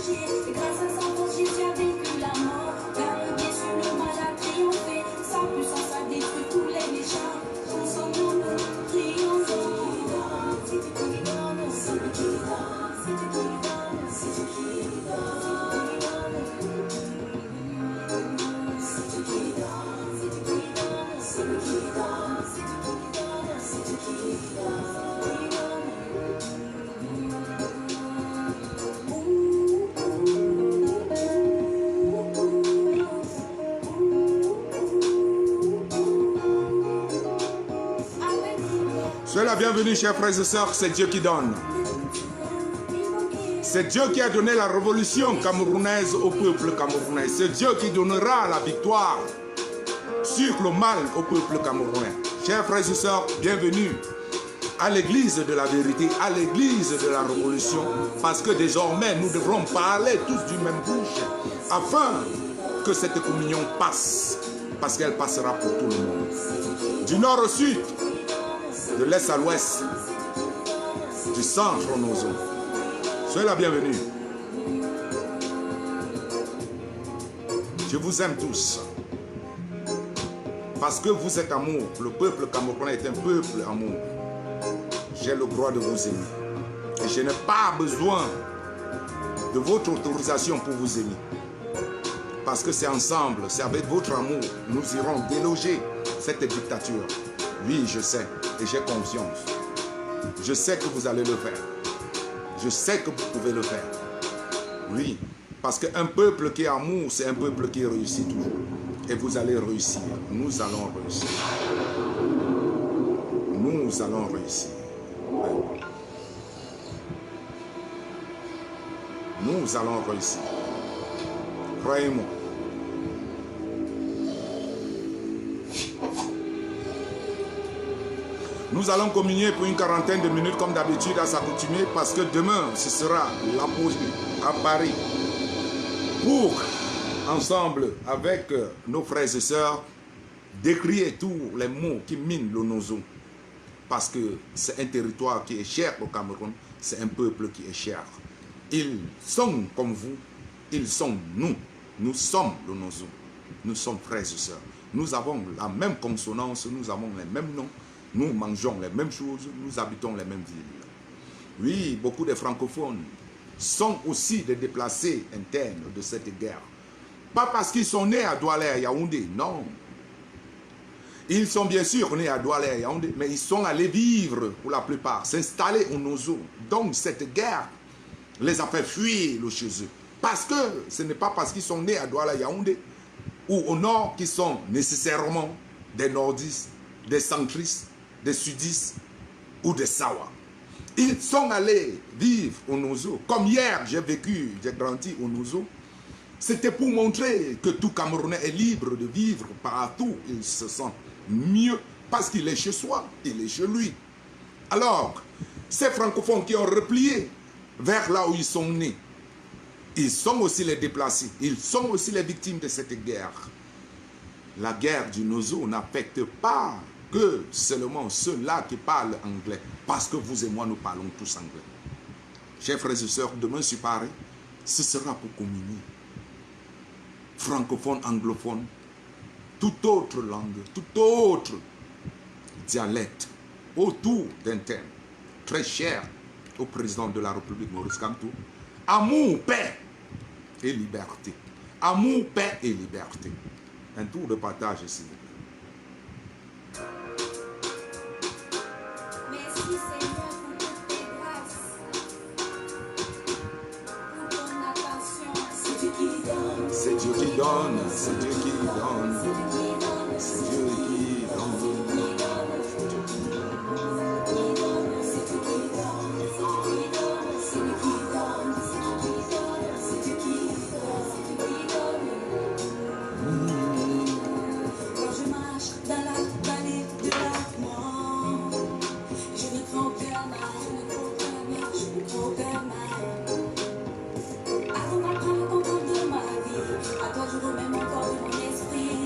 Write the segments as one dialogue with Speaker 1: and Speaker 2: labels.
Speaker 1: Et grâce à sa force, Jésus a vaincu la mort. Car le bien sur le mal a triomphé. Sa puissance a détruit tous les méchants. Ensemble, triomphons. C'est Dieu qui donne, c'est Dieu qui donne, c'est Dieu qui donne, c'est Dieu qui donne. C'est Dieu qui donne, c'est Dieu qui donne, c'est Dieu qui donne, c'est Dieu qui donne, c'est Dieu qui donne.
Speaker 2: Soyez la bienvenue, chers frères et sœurs, c'est Dieu qui donne. C'est Dieu qui a donné la révolution camerounaise au peuple camerounais. C'est Dieu qui donnera la victoire sur le mal au peuple camerounais. Chers frères et sœurs, bienvenue à l'église de la vérité, à l'église de la révolution, parce que désormais nous devrons parler tous d'une même bouche, afin que cette communion passe, parce qu'elle passera pour tout le monde. Du nord au sud, de l'est à l'ouest, du centre au nord. Soyez la bienvenue. Je vous aime tous. Parce que vous êtes amour. Le peuple camerounais est un peuple amour. J'ai le droit de vous aimer. Et je n'ai pas besoin de votre autorisation pour vous aimer. Parce que c'est ensemble, c'est avec votre amour, nous irons déloger cette dictature. Oui, je sais. Et j'ai confiance. Je sais que vous allez le faire. Je sais que vous pouvez le faire. Oui, parce qu'un peuple qui est amour, c'est un peuple qui réussit toujours. Et vous allez réussir. Nous allons réussir. Nous allons réussir. Oui. Nous allons réussir. Croyez-moi. Nous allons communier pour une quarantaine de minutes comme d'habitude à s'accoutumer parce que demain, ce sera l'apogée à Paris pour, ensemble avec nos frères et sœurs, décrier tous les mots qui minent le Nozo. Parce que c'est un territoire qui est cher au Cameroun, c'est un peuple qui est cher. Ils sont comme vous, ils sont nous. Nous sommes le Nozo. Nous sommes frères et sœurs. Nous avons la même consonance, nous avons les mêmes noms. Nous mangeons les mêmes choses, nous habitons les mêmes villes. Oui, beaucoup de francophones sont aussi des déplacés internes de cette guerre. Pas parce qu'ils sont nés à Douala et à Yaoundé, non. Ils sont bien sûr nés à Douala et à Yaoundé, mais ils sont allés vivre, pour la plupart, s'installer au Nozo. Donc cette guerre les a fait fuir chez eux. Parce que ce n'est pas parce qu'ils sont nés à Douala et à Yaoundé ou au nord qu'ils sont nécessairement des nordistes, des centristes, des sudistes ou des Sawa. Ils sont allés vivre au Nozo. Comme hier, j'ai vécu, j'ai grandi au Nozo. C'était pour montrer que tout Camerounais est libre de vivre partout. Il se sent mieux parce qu'il est chez soi, il est chez lui. Alors, ces francophones qui ont replié vers là où ils sont nés, ils sont aussi les déplacés. Ils sont aussi les victimes de cette guerre. La guerre du Nozo n'affecte pas que seulement ceux-là qui parlent anglais, parce que vous et moi, nous parlons tous anglais. Chers frères et sœurs, demain sur Paris, ce sera pour communier. Francophone, anglophone, toute autre langue, tout autre dialecte, autour d'un thème très cher au président de la République, Maurice Kamto. Amour, paix et liberté. Amour, paix et liberté. Un tour de partage ici. C'est Dieu qui donne, c'est Dieu qui donne, c'est Dieu qui donne.
Speaker 1: Quand je marche dans la vallée de la mort, je ne crains aucun mal, je ne crains aucun mal. À toi, je remets mon corps et mon esprit.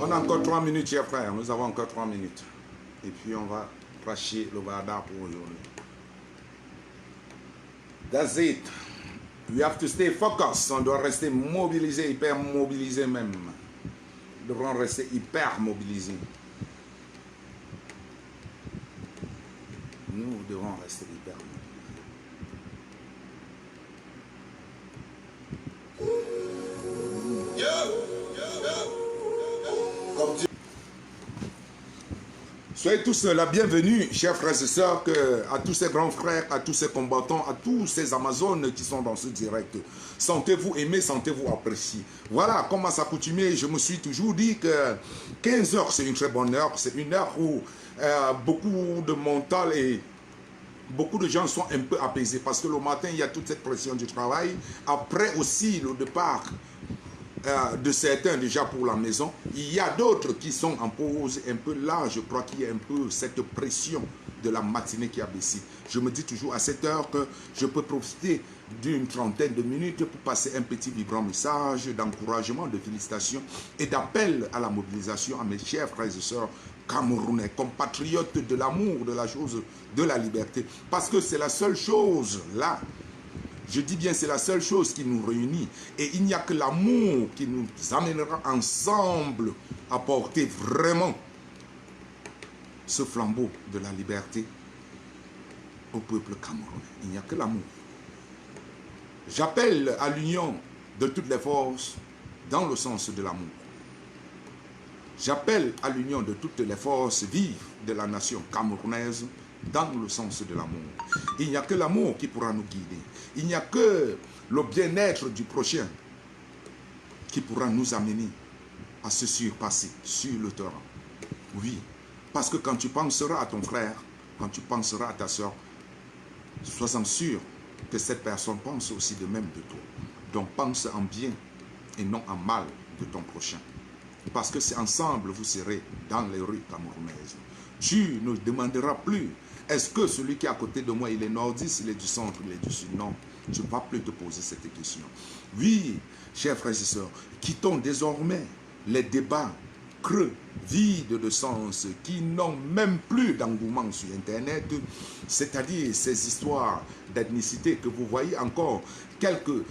Speaker 2: On a encore 3 minutes, chers frères. Nous avons encore 3 minutes. Et puis on va cracher le bardard pour aujourd'hui. That's it. We have to stay focused. On doit rester mobilisé, hyper mobilisé même. Nous devrons rester hyper mobilisés. Nous devons rester hyper mobilisés. Soyez tous la bienvenue, chers frères et sœurs, à tous ces grands frères, à tous ces combattants, à tous ces Amazones qui sont dans ce direct. Sentez-vous aimé, sentez-vous apprécié. Voilà, comme à s'accoutumer, je me suis toujours dit que 15 heures, c'est une très bonne heure. C'est une heure où beaucoup de mental et beaucoup de gens sont un peu apaisés parce que le matin, il y a toute cette pression du travail. Après aussi, le départ de certains déjà pour la maison. Il y a d'autres qui sont en pause un peu là. Je crois qu'il y a un peu cette pression de la matinée qui a baissé. Je me dis toujours à cette heure que je peux profiter d'une trentaine de minutes pour passer un petit vibrant message d'encouragement, de félicitations et d'appel à la mobilisation à mes chers frères et sœurs camerounais, compatriotes de l'amour, de la chose, de la liberté. Parce que c'est la seule chose là. Je dis bien, c'est la seule chose qui nous réunit. Et il n'y a que l'amour qui nous amènera ensemble à porter vraiment ce flambeau de la liberté au peuple camerounais. Il n'y a que l'amour. J'appelle à l'union de toutes les forces dans le sens de l'amour. J'appelle à l'union de toutes les forces vives de la nation camerounaise dans le sens de l'amour. Il n'y a que l'amour qui pourra nous guider. Il n'y a que le bien-être du prochain qui pourra nous amener à se surpasser sur le terrain. Oui, parce que quand tu penseras à ton frère, quand tu penseras à ta soeur, sois-en sûr que cette personne pense aussi de même de toi. Donc pense en bien et non en mal de ton prochain. Parce que c'est ensemble vous serez dans les rues camerounaises. Tu ne demanderas plus, est-ce que celui qui est à côté de moi, il est nordiste, il est du centre, il est du sud? Non, tu ne vas plus te poser cette question. Oui, chers frères et sœurs, quittons désormais les débats creux, vides de sens, qui n'ont même plus d'engouement sur Internet, c'est-à-dire ces histoires d'ethnicité que vous voyez encore, quelques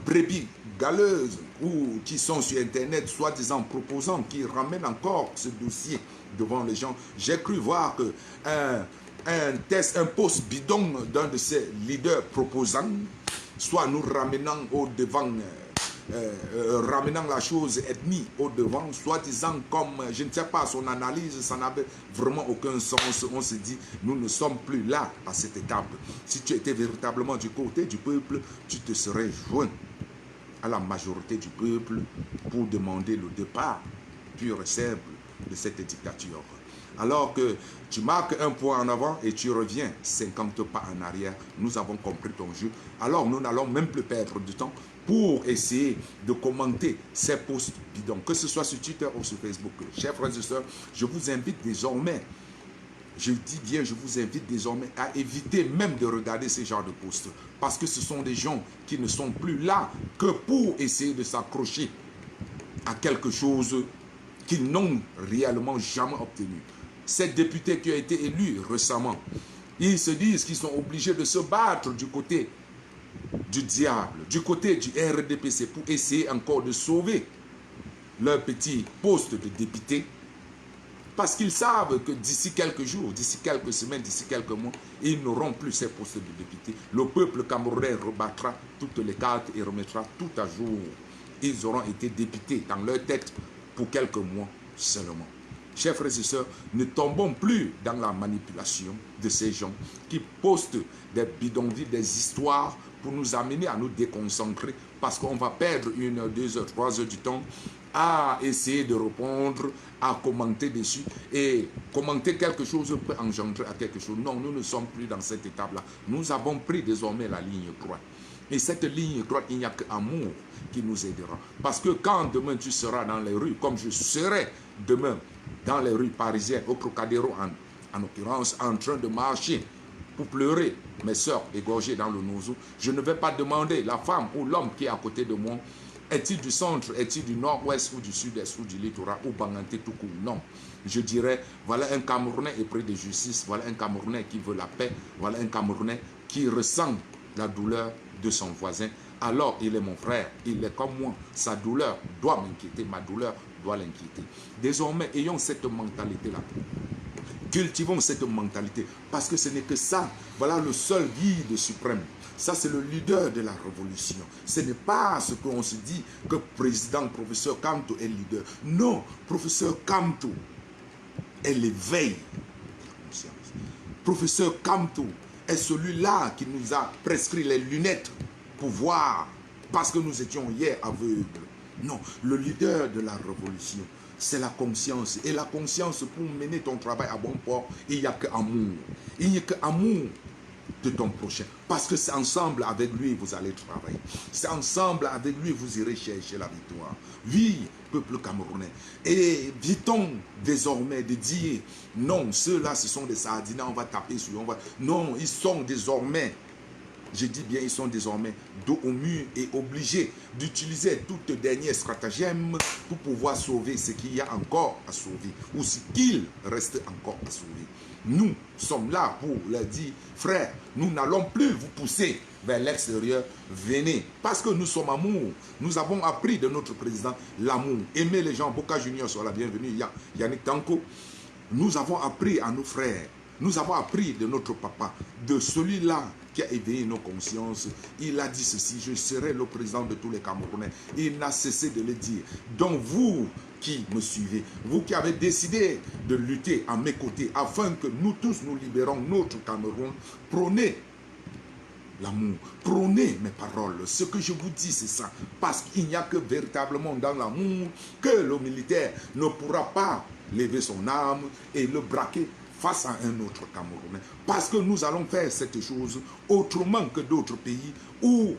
Speaker 2: brebis galeuses ou qui sont sur Internet, soi-disant proposant, qui ramènent encore ce dossier devant les gens. J'ai cru voir que un post bidon d'un de ces leaders proposants, soit nous ramenant au devant, ramenant la chose ethnie au devant, soi-disant comme, je ne sais pas, son analyse, ça n'avait vraiment aucun sens. On se dit, nous ne sommes plus là à cette étape. Si tu étais véritablement du côté du peuple, tu te serais joint à la majorité du peuple pour demander le départ pur et simple de cette dictature. Alors que tu marques un point en avant et tu reviens 50 pas en arrière, nous avons compris ton jeu. Alors nous n'allons même plus perdre du temps pour essayer de commenter ces posts bidons, que ce soit sur Twitter ou sur Facebook. Chers frères et sœurs, je vous invite désormais, je dis bien, je vous invite désormais à éviter même de regarder ce genre de posts. Parce que ce sont des gens qui ne sont plus là que pour essayer de s'accrocher à quelque chose qu'ils n'ont réellement jamais obtenu. Ces députés qui ont été élus récemment, ils se disent qu'ils sont obligés de se battre du côté du diable, du côté du RDPC pour essayer encore de sauver leur petit poste de député. Parce qu'ils savent que d'ici quelques jours, d'ici quelques semaines, d'ici quelques mois, ils n'auront plus ces postes de députés. Le peuple camerounais rebattra toutes les cartes et remettra tout à jour. Ils auront été députés dans leur tête pour quelques mois seulement. Chers frères et sœurs, ne tombons plus dans la manipulation de ces gens qui postent des bidonvilles, des histoires pour nous amener à nous déconcentrer parce qu'on va perdre 1 heure, 2 heures, 3 heures du temps à essayer de répondre, à commenter dessus. Et commenter quelque chose peut engendrer à quelque chose. Non, nous ne sommes plus dans cette étape-là. Nous avons pris désormais la ligne droite. Et cette ligne droite, il n'y a qu'amour qui nous aidera. Parce que quand demain tu seras dans les rues, comme je serai demain dans les rues parisiennes, au Trocadéro en l'occurrence, en train de marcher pour pleurer mes soeurs égorgées dans le Nozo, je ne vais pas demander la femme ou l'homme qui est à côté de moi Est-il du centre, est-il du nord-ouest ou du sud-est ou du littoral ou Banganté tout court? Non. Je dirais, voilà un Camerounais épris de justice, voilà un Camerounais qui veut la paix, voilà un Camerounais qui ressent la douleur de son voisin. Alors il est mon frère, il est comme moi. Sa douleur doit m'inquiéter, ma douleur doit l'inquiéter. Désormais, ayons cette mentalité-là. Cultivons cette mentalité, parce que ce n'est que ça. Voilà le seul guide suprême. Ça, c'est le leader de la révolution. Ce n'est pas ce qu'on se dit que président, professeur Kamto est leader. Non, professeur Kamto est l'éveil de la conscience. Professeur Kamto est celui-là qui nous a prescrit les lunettes pour voir, parce que nous étions hier aveugles. Non, le leader de la révolution, c'est la conscience. Et la conscience, pour mener ton travail à bon port, il n'y a que amour. Il n'y a que amour de ton prochain. Parce que c'est ensemble avec lui vous allez travailler. C'est ensemble avec lui vous irez chercher la victoire. Oui, peuple camerounais. Et évitons désormais de dire, non, ceux-là, ce sont des sardines, on va taper sur eux. Non, ils sont désormais, je dis bien, ils sont désormais dos au mur et obligés d'utiliser toute dernière stratagème pour pouvoir sauver ce qu'il y a encore à sauver ou ce qu'il reste encore à sauver. Nous sommes là pour leur dire, frère, nous n'allons plus vous pousser vers l'extérieur, venez. Parce que nous sommes amour. Nous avons appris de notre président l'amour. Aimer les gens, Boca Junior soit la bienvenue, Yannick Tanko. Nous avons appris à nos frères, nous avons appris de notre papa, de celui-là qui a éveillé nos consciences. Il a dit ceci, je serai le président de tous les Camerounais. Il n'a cessé de le dire. Donc vous qui me suivez, vous qui avez décidé de lutter à mes côtés, afin que nous tous nous libérons notre Cameroun, prônez l'amour, prônez mes paroles. Ce que je vous dis, c'est ça. Parce qu'il n'y a que véritablement dans l'amour que le militaire ne pourra pas lever son arme et le braquer face à un autre Camerounais. Parce que nous allons faire cette chose autrement que d'autres pays où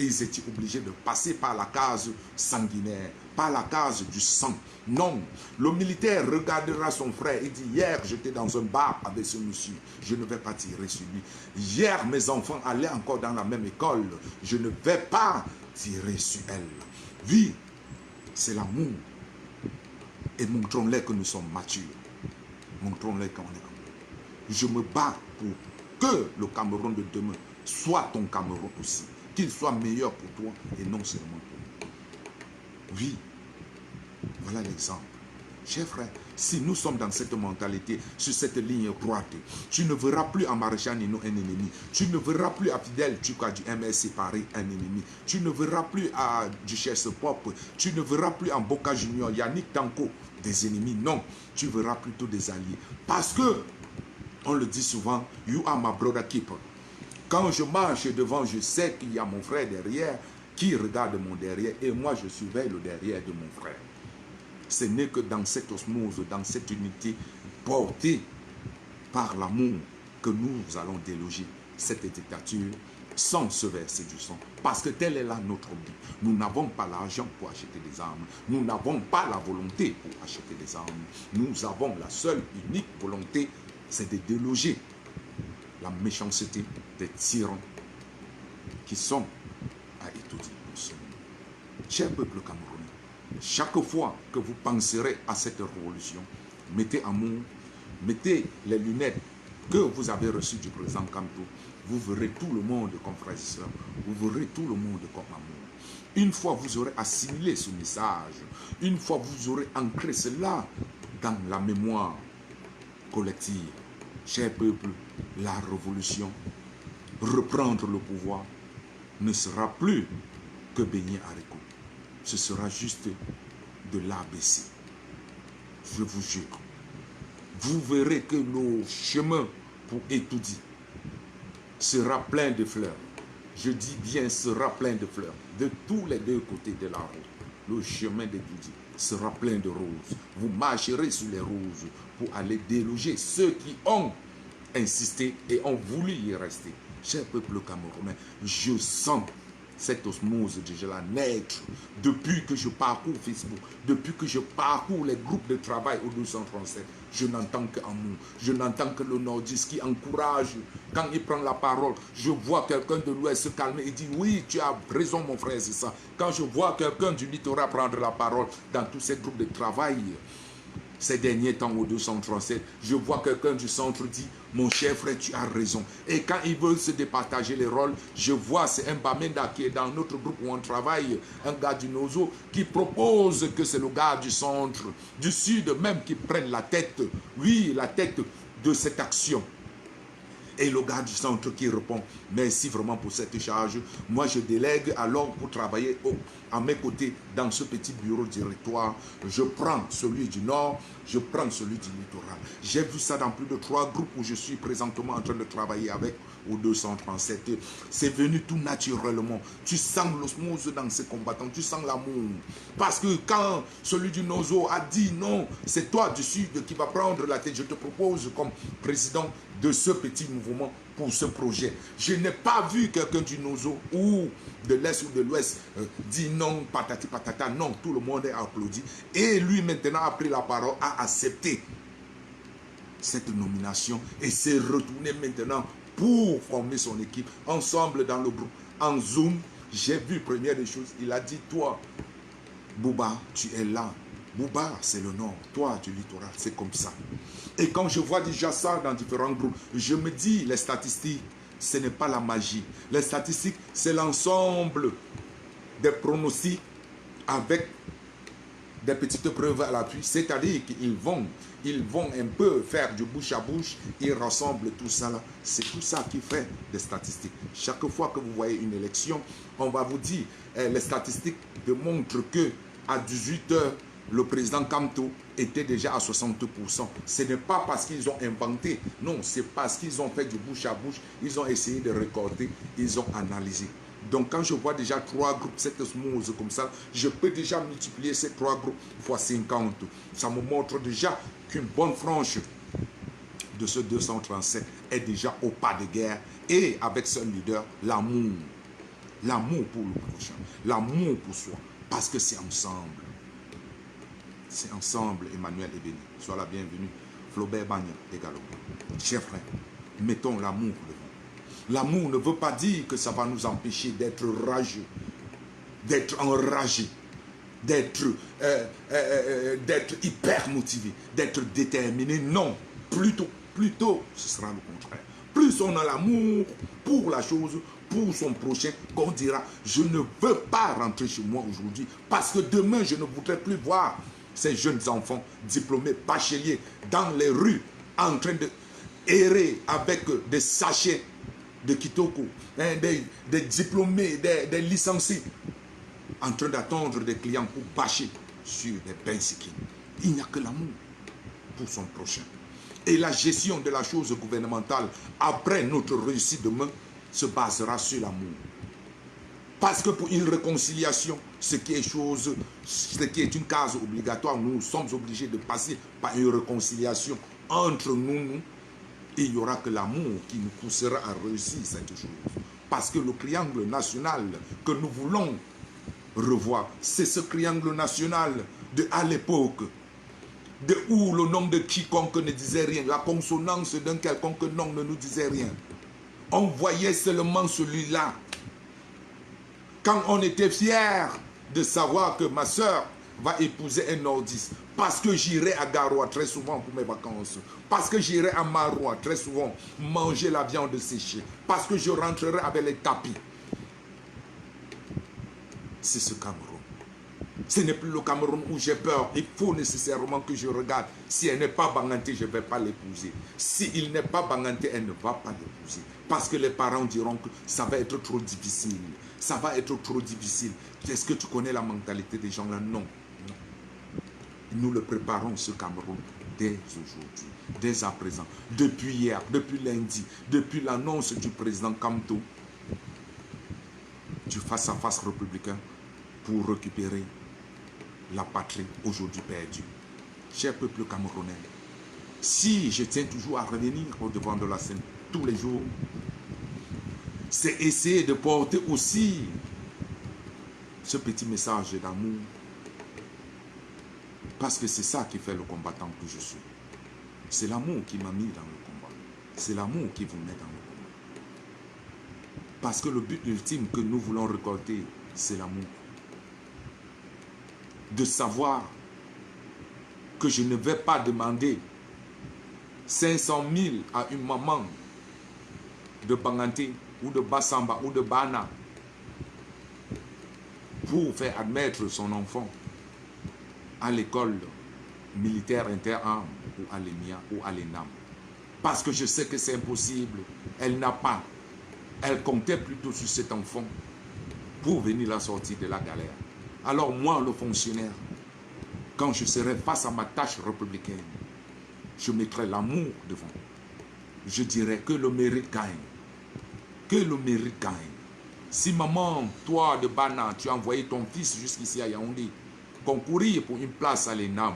Speaker 2: ils étaient obligés de passer par la case sanguinaire, par la case du sang. Non, le militaire regardera son frère et dit, hier j'étais dans un bar avec ce monsieur, je ne vais pas tirer sur lui. Hier mes enfants allaient encore dans la même école, je ne vais pas tirer sur elle. Oui, c'est l'amour. Et montrons-les que nous sommes matures. Montrons-les qu'on est amoureux. Je me bats pour que le Cameroun de demain soit ton Cameroun aussi. Qu'il soit meilleur pour toi et non seulement pour moi. Oui, voilà l'exemple. Chers frères, si nous sommes dans cette mentalité, sur cette ligne droite, tu ne verras plus à Maréchal Nino un ennemi. Tu ne verras plus à Fidel Tchouka du MSC Paris un ennemi. Tu ne verras plus à Duchesse Pop. Tu ne verras plus en Boca Junior, Yannick Tanko, des ennemis. Non, tu verras plutôt des alliés. Parce que, on le dit souvent, you are my brother keeper. Quand je marche devant, je sais qu'il y a mon frère derrière qui regarde mon derrière et moi je surveille le derrière de mon frère. Ce n'est que dans cette osmose, dans cette unité portée par l'amour que nous allons déloger cette dictature sans se verser du sang. Parce que tel est là notre but. Nous n'avons pas l'argent pour acheter des armes. Nous n'avons pas la volonté pour acheter des armes. Nous avons la seule unique volonté, c'est de déloger la méchanceté des tyrans qui sont à étudier. Cher peuple camerounais, chaque fois que vous penserez à cette révolution, mettez amour, mettez les lunettes que vous avez reçues du président Kamto, vous verrez tout le monde comme frères et sœurs, vous verrez tout le monde comme amour. Une fois vous aurez assimilé ce message, une fois vous aurez ancré cela dans la mémoire collective, cher peuple, la révolution, reprendre le pouvoir, ne sera plus que beignet haricot. Ce sera juste de l'ABC. Je vous jure. Vous verrez que nos chemins pour étudier sera plein de fleurs. Je dis bien sera plein de fleurs. De tous les deux côtés de la route, le chemin d'étudier sera plein de roses. Vous marcherez sur les roses pour aller déloger ceux qui ont insisté et ont voulu y rester. Cher peuple camerounais, je sens cette osmose déjà là naître depuis que je parcours Facebook, depuis que je parcours les groupes de travail au 237. Je n'entends qu'amour, je n'entends que le nordiste qui encourage. Quand il prend la parole, je vois quelqu'un de l'Ouest se calmer et dire oui, tu as raison mon frère, c'est ça. Quand je vois quelqu'un du littoral prendre la parole dans tous ces groupes de travail, ces derniers temps au 237, je vois quelqu'un du centre dire mon cher frère, tu as raison. Et quand ils veulent se départager les rôles, je vois c'est un Bamenda qui est dans notre groupe où on travaille, un gars du Nozo qui propose que c'est le gars du centre, du sud même qui prenne la tête, oui, la tête de cette action. Et le gars du centre qui répond, merci vraiment pour cette charge. Moi, je délègue alors pour travailler à mes côtés dans ce petit bureau directoire. Je prends celui du Nord, je prends celui du littoral. J'ai vu ça dans plus de 3 groupes où je suis présentement en train de travailler avec au 237. C'est venu tout naturellement. Tu sens l'osmose dans ces combattants, tu sens l'amour. Parce que quand celui du Nozo a dit non, c'est toi du Sud qui va prendre la tête, je te propose comme président de ce petit mouvement pour ce projet. Je n'ai pas vu quelqu'un du Nozo ou de l'Est ou de l'Ouest dire non, patati patata, non, tout le monde a applaudi. Et lui maintenant a pris la parole, a accepté cette nomination et s'est retourné maintenant pour former son équipe ensemble dans le groupe. En Zoom, j'ai vu première des choses, il a dit toi, Bouba, tu es là. Bouba, c'est le Nord. Toi, du littoral, c'est comme ça. Et quand je vois déjà ça dans différents groupes, je me dis, les statistiques, ce n'est pas la magie. Les statistiques, c'est l'ensemble des pronostics avec des petites preuves à l'appui. C'est-à-dire qu'ils vont un peu faire du bouche à bouche, ils rassemblent tout ça là. C'est tout ça qui fait des statistiques. Chaque fois que vous voyez une élection, on va vous dire, les statistiques démontrent que à 18 h, le président Kamto était déjà à 60%. Ce n'est pas parce qu'ils ont inventé, non, c'est parce qu'ils ont fait du bouche à bouche, ils ont essayé de recorder, ils ont analysé. Donc quand je vois déjà 3 groupes, cette osmose comme ça, je peux déjà multiplier ces 3 groupes fois 50. Ça me montre déjà qu'une bonne frange de ce 237 est déjà au pas de guerre et avec son leader, l'amour. L'amour pour le prochain, l'amour pour soi, parce que c'est ensemble. C'est ensemble, Emmanuel est béni. Sois la bienvenue. Flaubert Bagna également. Chers frères, mettons l'amour devant. L'amour ne veut pas dire que ça va nous empêcher d'être rageux, d'être enragés, d'être hyper motivé, d'être déterminé. Non, plutôt, ce sera le contraire. Plus on a l'amour pour la chose, pour son prochain, qu'on dira, je ne veux pas rentrer chez moi aujourd'hui, parce que demain, je ne voudrais plus voir ces jeunes enfants diplômés, bacheliers, dans les rues, en train de errer avec des sachets de Kitoko, des diplômés, des licenciés, en train d'attendre des clients pour bâcher sur des pains sikines. Il n'y a que l'amour pour son prochain. Et la gestion de la chose gouvernementale, après notre réussite demain, se basera sur l'amour. Parce que pour une réconciliation, ce qui est une case obligatoire, nous sommes obligés de passer par une réconciliation entre nous. Et il n'y aura que l'amour qui nous poussera à réussir cette chose. Parce que le triangle national que nous voulons revoir, c'est ce triangle national de à l'époque, de où le nom de quiconque ne disait rien, la consonance d'un quelconque nom ne nous disait rien. On voyait seulement celui-là. Quand on était fier de savoir que ma soeur va épouser un nordiste, parce que j'irai à Garoua très souvent pour mes vacances, parce que j'irai à Maroua très souvent manger la viande séchée, parce que je rentrerai avec les tapis. C'est ce Cameroun. Ce n'est plus le Cameroun où j'ai peur. Il faut nécessairement que je regarde. Si elle n'est pas Banganté, je ne vais pas l'épouser. Si il n'est pas Banganté, elle ne va pas l'épouser. Parce que les parents diront que ça va être trop difficile. Ça va être trop difficile. Est-ce que tu connais la mentalité des gens là? Non. Non. Nous le préparons, ce Cameroun, dès aujourd'hui, dès à présent. Depuis hier, depuis lundi, depuis l'annonce du président Kamto, du face-à-face républicain, pour récupérer la patrie aujourd'hui perdue. Cher peuple camerounais, si je tiens toujours à revenir au devant de la scène tous les jours, c'est essayer de porter aussi ce petit message d'amour. Parce que c'est ça qui fait le combattant que je suis. C'est l'amour qui m'a mis dans le combat. C'est l'amour qui vous met dans le combat. Parce que le but ultime que nous voulons récolter, c'est l'amour. De savoir que je ne vais pas demander 500 000 à une maman de Banganté ou de Bassamba ou de Bana pour faire admettre son enfant à l'école militaire interarmes ou à l'EMIA ou à l'ENAM. Parce que je sais que c'est impossible. Elle n'a pas. Elle comptait plutôt sur cet enfant pour venir la sortir de la galère. Alors moi, le fonctionnaire, quand je serai face à ma tâche républicaine, je mettrai l'amour devant. Je dirai que le mérite gagne. Que le mérite gagne. Si maman, toi de Bana, tu as envoyé ton fils jusqu'ici à Yaoundé, concourir pour une place à l'ENAM,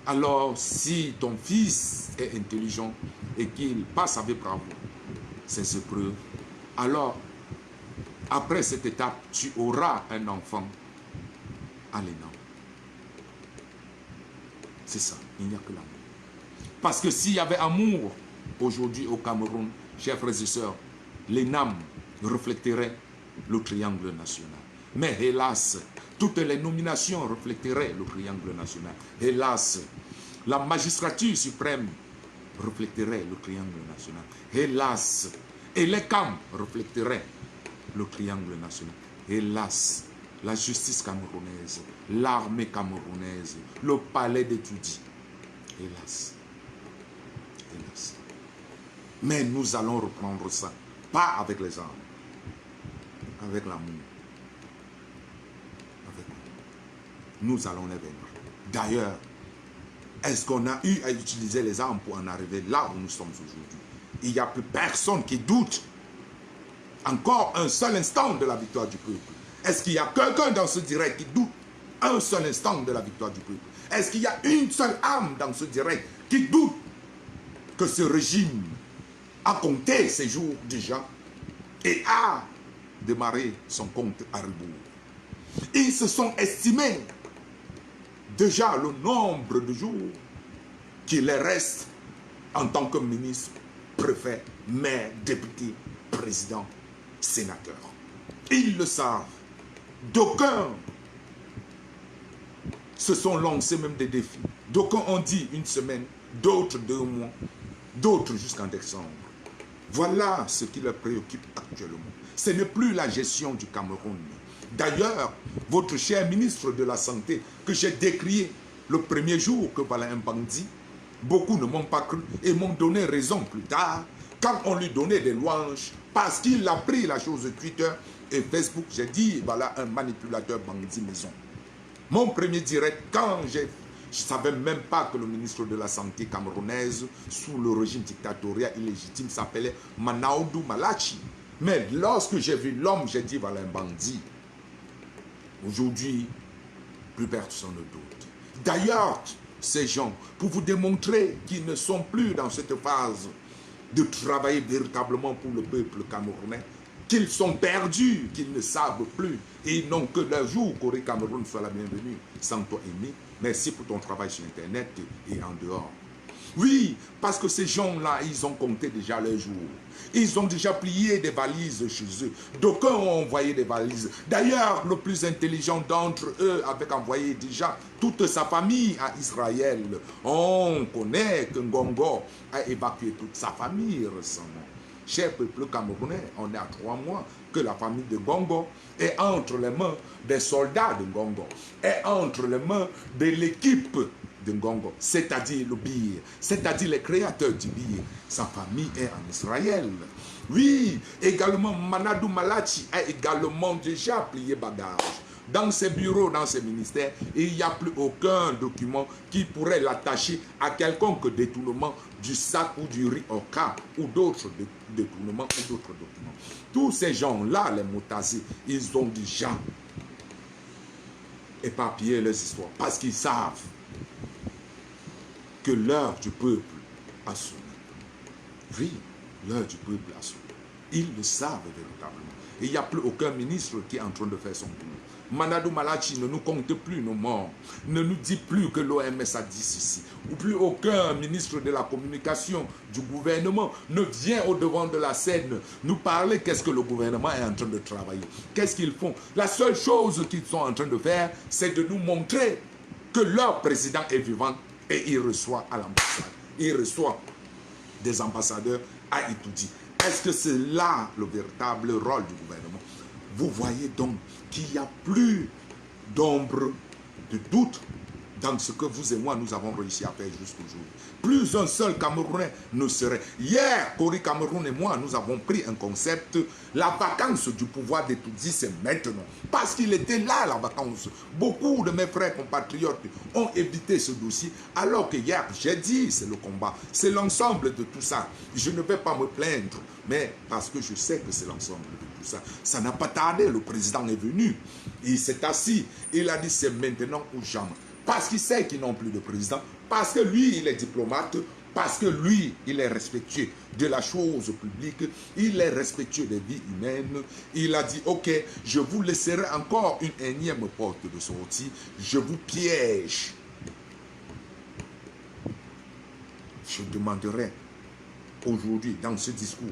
Speaker 2: alors si ton fils est intelligent et qu'il passe avec bravoure ces épreuves, alors après cette étape, tu auras un enfant à l'ENAM. C'est ça, il n'y a que l'amour. Parce que s'il y avait amour aujourd'hui au Cameroun, chers frères et sœurs, l'ENAM reflèterait le triangle national. Mais hélas, toutes les nominations reflèteraient le triangle national. Hélas, la magistrature suprême reflèterait le triangle national. Hélas, et les camps reflèteraient le triangle national. Hélas, la justice camerounaise, l'armée camerounaise, le palais d'études. Hélas. Hélas. Mais nous allons reprendre ça. Pas avec les armes. Avec l'amour. Avec l'amour. Nous allons les vaincre. D'ailleurs, est-ce qu'on a eu à utiliser les armes pour en arriver là où nous sommes aujourd'hui? Il n'y a plus personne qui doute encore un seul instant de la victoire du peuple. Est-ce qu'il y a quelqu'un dans ce direct qui doute un seul instant de la victoire du peuple? Est-ce qu'il y a une seule âme dans ce direct qui doute que ce régime a compté ses jours déjà et a démarré son compte à rebours? Ils se sont estimés déjà le nombre de jours qu'il les reste en tant que ministre, préfet, maire, député, président, sénateur. Ils le savent. D'aucuns se sont lancés même des défis. D'aucuns ont dit une semaine, d'autres 2 mois, d'autres jusqu'en décembre. Voilà ce qui leur préoccupe actuellement. Ce n'est plus la gestion du Cameroun. D'ailleurs, votre cher ministre de la Santé, que j'ai décrié le premier jour que voilà un bandit, beaucoup ne m'ont pas cru et m'ont donné raison plus tard, quand on lui donnait des louanges, parce qu'il a pris la chose de Twitter et Facebook, j'ai dit, voilà un manipulateur bandit maison. Mon premier direct, quand je ne savais même pas que le ministre de la Santé camerounaise, sous le régime dictatorial illégitime, s'appelait Manaoudou Malachi. Mais lorsque j'ai vu l'homme, j'ai dit, voilà un bandit. Aujourd'hui, plus personne ne doute. D'ailleurs, ces gens, pour vous démontrer qu'ils ne sont plus dans cette phase de travailler véritablement pour le peuple camerounais, qu'ils sont perdus, qu'ils ne savent plus, et ils n'ont que leur jour qu'au Cameroun soit la bienvenue. Sans toi, Aimé, merci pour ton travail sur Internet et en dehors. Oui, parce que ces gens-là, ils ont compté déjà leurs jours. Ils ont déjà plié des valises chez eux. D'aucuns ont envoyé des valises. D'ailleurs, le plus intelligent d'entre eux avait envoyé déjà toute sa famille à Israël. On connaît que Ngongo a évacué toute sa famille récemment. Cher peuple camerounais, on est à 3 mois que la famille de Ngongo est entre les mains des soldats de Ngongo, est entre les mains de l'équipe de Ngongo, c'est-à-dire le billet, c'est-à-dire les créateurs du billet. Sa famille est en Israël. Oui, également Manadou Malachi a également déjà plié bagage. Dans ses bureaux, dans ses ministères, il n'y a plus aucun document qui pourrait l'attacher à quelconque détournement du sac ou du riz au cas ou d'autres détournements ou d'autres documents. Tous ces gens-là, les motasés, ils ont déjà éparpillé leurs histoires parce qu'ils savent que l'heure du peuple a sonné. Oui, l'heure du peuple a sonné. Ils le savent véritablement. Il n'y a plus aucun ministre qui est en train de faire son boulot. Manadou Malachi ne nous compte plus nos morts. Ne nous dit plus que l'OMS a dit ceci. Ou plus aucun ministre de la communication du gouvernement ne vient au devant de la scène nous parler qu'est-ce que le gouvernement est en train de travailler. Qu'est-ce qu'ils font? La seule chose qu'ils sont en train de faire, c'est de nous montrer que leur président est vivant et il reçoit à l'ambassade. Il reçoit des ambassadeurs à Itoudi. Est-ce que c'est là le véritable rôle du gouvernement? Vous voyez donc qu'il n'y a plus d'ombre de doute dans ce que vous et moi nous avons réussi à faire jusqu'aujourd'hui. Plus un seul Camerounais ne serait. Hier, Kori Cameroun et moi, nous avons pris un concept. La vacance du pouvoir d'Etoudi, c'est maintenant. Parce qu'il était là, la vacance. Beaucoup de mes frères compatriotes ont évité ce dossier. Alors que hier, j'ai dit, c'est le combat. C'est l'ensemble de tout ça. Je ne vais pas me plaindre. Mais parce que je sais que c'est l'ensemble de tout ça. Ça n'a pas tardé. Le président est venu. Il s'est assis. Il a dit, c'est maintenant ou jamais. Parce qu'il sait qu'ils n'ont plus de président, parce que lui, il est diplomate, parce que lui, il est respectueux de la chose publique, il est respectueux des vies humaines. Il a dit, ok, je vous laisserai encore une énième porte de sortie, je vous piège. Je demanderai aujourd'hui, dans ce discours,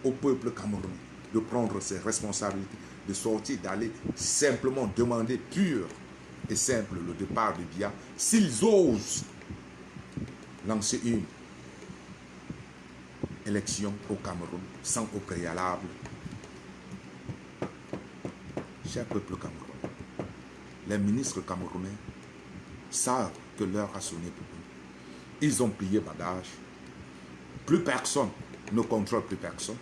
Speaker 2: au peuple camerounais de prendre ses responsabilités, de sortir, d'aller simplement demander pur et simple le départ de Biya, s'ils osent lancer une élection au Cameroun sans au préalable. Cher peuple camerounais, les ministres camerounais savent que l'heure a sonné pour eux. Ils ont plié bagage. Plus personne ne contrôle plus personne.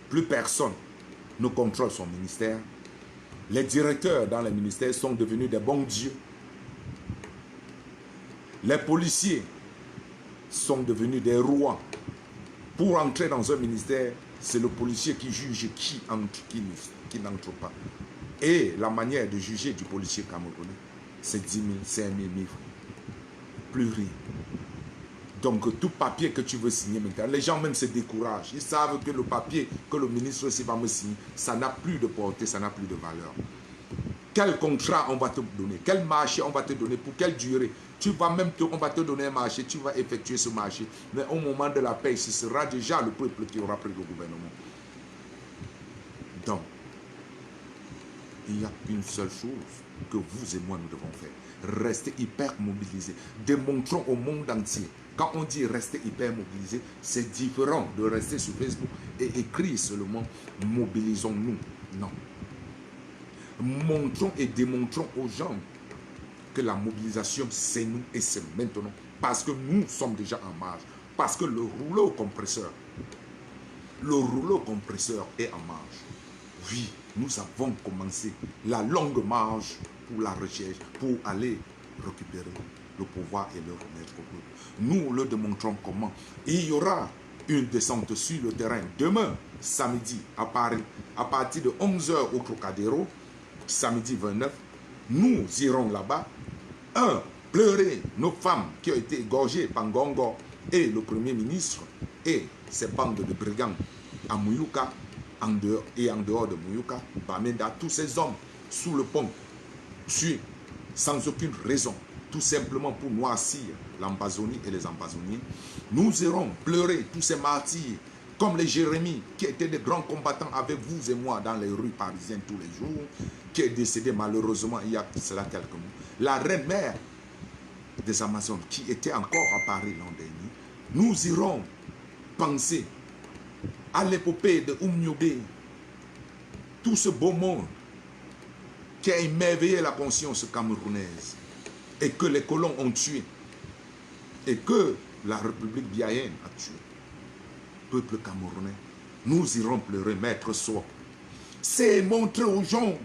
Speaker 2: Plus personne ne contrôle son ministère. Les directeurs dans les ministères sont devenus des bons dieux. Les policiers sont devenus des rois. Pour entrer dans un ministère, c'est le policier qui juge qui entre, qui n'entre pas. Et la manière de juger du policier camerounais, c'est 10 000, 5 000, 1000 francs. Plus rien. Donc, tout papier que tu veux signer maintenant, les gens même se découragent. Ils savent que le papier que le ministre aussi va me signer, ça n'a plus de portée, ça n'a plus de valeur. Quel contrat on va te donner? Quel marché on va te donner? Pour quelle durée? Tu vas même, on va te donner un marché, tu vas effectuer ce marché. Mais au moment de la paix, ce sera déjà le peuple qui aura pris le gouvernement. Donc, il n'y a qu'une seule chose que vous et moi nous devons faire. Rester hyper mobilisés. Démontrons au monde entier. Quand on dit rester hyper mobilisé, c'est différent de rester sur Facebook et écrire seulement « mobilisons-nous ». Non. Montrons et démontrons aux gens que la mobilisation, c'est nous et c'est maintenant. Parce que nous sommes déjà en marche. Parce que le rouleau compresseur est en marche. Oui, nous avons commencé la longue marche pour la recherche, pour aller récupérer le pouvoir et le remettre au peuple. Nous le démontrons comment. Il y aura une descente sur le terrain demain, samedi, à Paris, à partir de 11 h au Trocadéro, samedi 29. Nous irons là-bas. Pleurer nos femmes qui ont été égorgées par Ngongo et le Premier ministre et ses bandes de brigands à Mouyouka, en dehors de Mouyouka, Bamenda, tous ces hommes sous le pont, sans aucune raison, tout simplement pour noircir l'Ambazonie et les Ambazoniens. Nous irons pleurer tous ces martyrs, comme les Jérémie, qui étaient des grands combattants avec vous et moi dans les rues parisiennes tous les jours, qui est décédé malheureusement il y a cela quelques mois. La reine mère des Amazones, qui était encore à Paris l'an dernier. Nous irons penser à l'épopée de Oumniobé, tout ce beau monde qui a émerveillé la conscience camerounaise et que les colons ont tué et que la République biaïenne a tué. Peuple camerounais, nous irons pleurer, maître soi. C'est montrer aux gens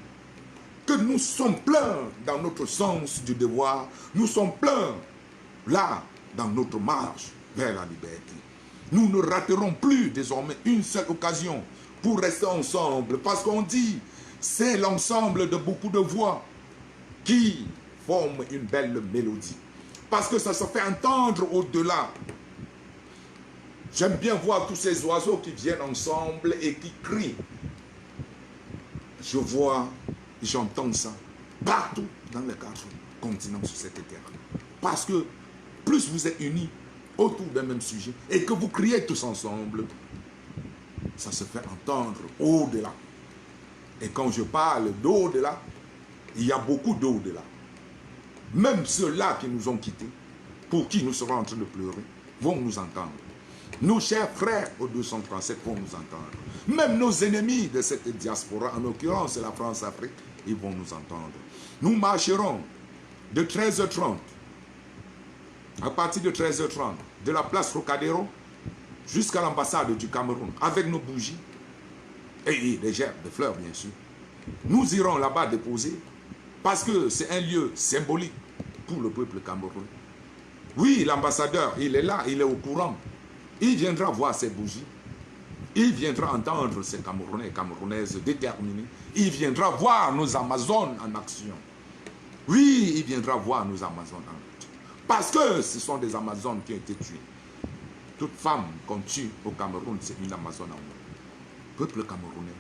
Speaker 2: que nous sommes pleins dans notre sens du devoir. Nous sommes pleins là dans notre marche vers la liberté. Nous ne raterons plus désormais une seule occasion pour rester ensemble. Parce qu'on dit, c'est l'ensemble de beaucoup de voix qui forment une belle mélodie. Parce que ça se fait entendre au-delà. J'aime bien voir tous ces oiseaux qui viennent ensemble et qui crient. Je vois, j'entends ça. partout dans les 4 continents sur cette terre. Parce que plus vous êtes unis autour d'un même sujet et que vous criez tous ensemble, ça se fait entendre au-delà. Et quand je parle d'au-delà, il y a beaucoup d'au-delà. Même ceux-là qui nous ont quittés, pour qui nous serons en train de pleurer, vont nous entendre. Nos chers frères au 237 vont nous entendre. Même nos ennemis de cette diaspora, en l'occurrence la France-Afrique, ils vont nous entendre. Nous marcherons de 13h30, à partir de 13h30, de la place Rocadero jusqu'à l'ambassade du Cameroun, avec nos bougies et des gerbes de fleurs, bien sûr. Nous irons là-bas déposer, parce que c'est un lieu symbolique pour le peuple camerounais. Oui, l'ambassadeur, il est là, il est au courant. Il viendra voir ces bougies. Il viendra entendre ces Camerounais et Camerounaises déterminés. Il viendra voir nos Amazones en action. Oui, il viendra voir nos Amazones en action. Parce que ce sont des Amazones qui ont été tuées. Toute femme qu'on tue au Cameroun, c'est une Amazone en moins. Peuple camerounais.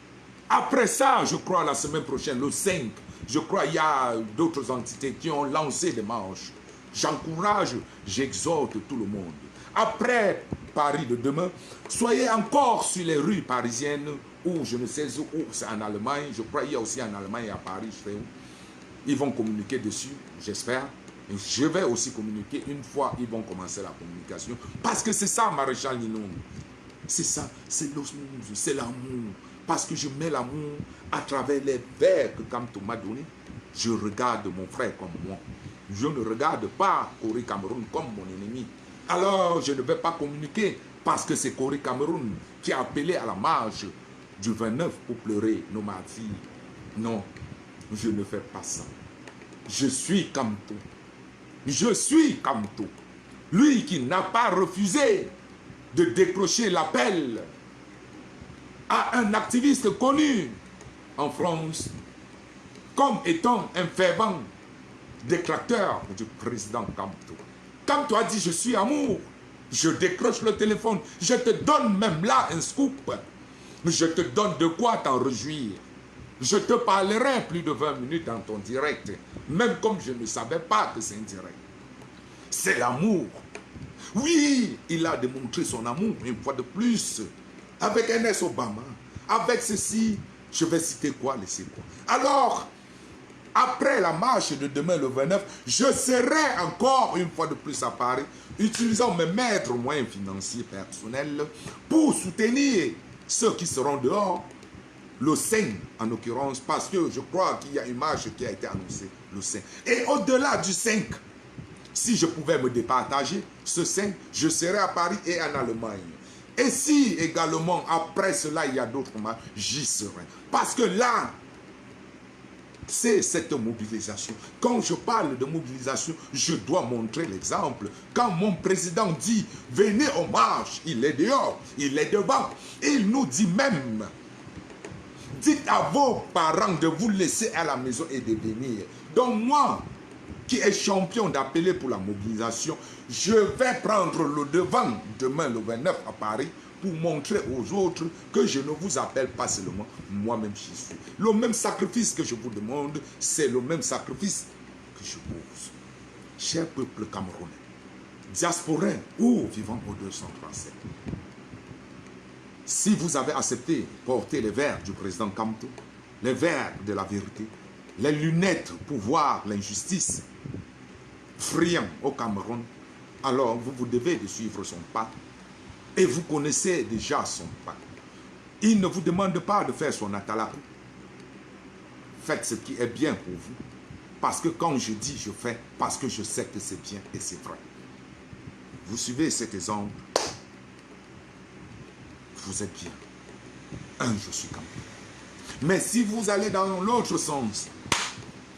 Speaker 2: Après ça, je crois la semaine prochaine, le 5, je crois il y a d'autres entités qui ont lancé des marches. J'encourage, j'exhorte tout le monde. Après Paris de demain, soyez encore sur les rues parisiennes ou je ne sais où, c'est en Allemagne. Je crois qu'il y a aussi en Allemagne et à Paris, je sais où. Ils vont communiquer dessus, j'espère. Et je vais aussi communiquer une fois ils vont commencer la communication. Parce que c'est ça, Maréchal Ninon. C'est ça, c'est l'osmose, c'est l'amour. Parce que je mets l'amour à travers les vers que Kamto m'a donné. Je regarde mon frère comme moi. Je ne regarde pas Corée Cameroun comme mon ennemi. Alors, je ne vais pas communiquer parce que c'est Corée Cameroun qui a appelé à la marche du 29 pour pleurer nos martyrs. Non, je ne fais pas ça. Je suis Kamto. Je suis Kamto. Lui qui n'a pas refusé de décrocher l'appel à un activiste connu en France comme étant un fervent détracteur du président Kamto. Kamto a dit je suis amour, je décroche le téléphone, je te donne même là un scoop, je te donne de quoi t'en réjouir. Je te parlerai plus de 20 minutes dans ton direct, même comme je ne savais pas que c'est un direct. C'est l'amour. Oui, il a démontré son amour une fois de plus, avec Ernest Obama, avec ceci, je vais citer quoi, laissez quoi. Alors, après la marche de demain le 29, je serai encore une fois de plus à Paris, utilisant mes maîtres moyens financiers personnels pour soutenir ceux qui seront dehors, le 5 en l'occurrence, parce que je crois qu'il y a une marche qui a été annoncée le 5. Et au-delà du 5, si je pouvais me départager, ce 5, je serai à Paris et en Allemagne. Et si également après cela il y a d'autres marches, j'y serai. Parce que là, c'est cette mobilisation. Quand je parle de mobilisation, je dois montrer l'exemple. Quand mon président dit, venez aux marches, il est dehors, il est devant. Il nous dit même, dites à vos parents de vous laisser à la maison et de venir. Donc moi, qui est champion d'appeler pour la mobilisation, je vais prendre le devant demain le 29 à Paris pour montrer aux autres que je ne vous appelle pas seulement, moi-même j'y suis. Le même sacrifice que je vous demande, c'est le même sacrifice que je pose. Cher peuple camerounais, diasporain ou vivant au 237, si vous avez accepté porter les verres du président Kamto, les verres de la vérité, les lunettes pour voir l'injustice friand au Cameroun, alors vous devez de suivre son pas. Et vous connaissez déjà son pas. Il ne vous demande pas de faire son atalakou. Faites ce qui est bien pour vous. Parce que quand je dis je fais, parce que je sais que c'est bien et c'est vrai. Vous suivez cet exemple. Vous êtes bien. Je suis comme vous. Mais si vous allez dans l'autre sens,